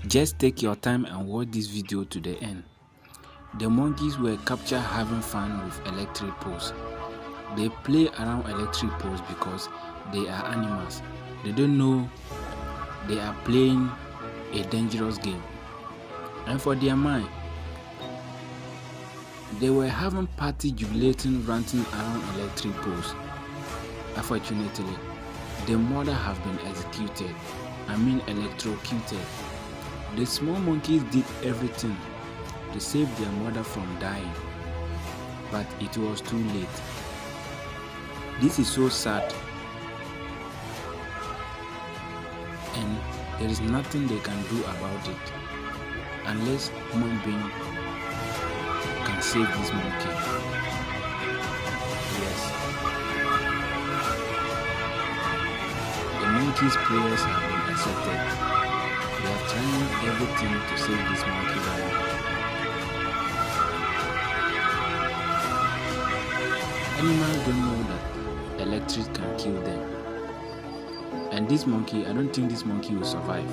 Just take your time and watch this video to the end. The monkeys were captured having fun with electric poles. They play around electric poles because they are animals. They don't know they are playing a dangerous game. And for their mind, they were having party jubilating, ranting around electric poles. Unfortunately, the mother have been executed. Electrocuted. The small monkeys did everything to save their mother from dying, but it was too late. This is so sad, and there is nothing they can do about it unless human being can save this monkey. Yes, the monkey's prayers have been accepted. They are trying everything to save this monkey life. Animals don't know that electric can kill them. And this monkey, I don't think this monkey will survive.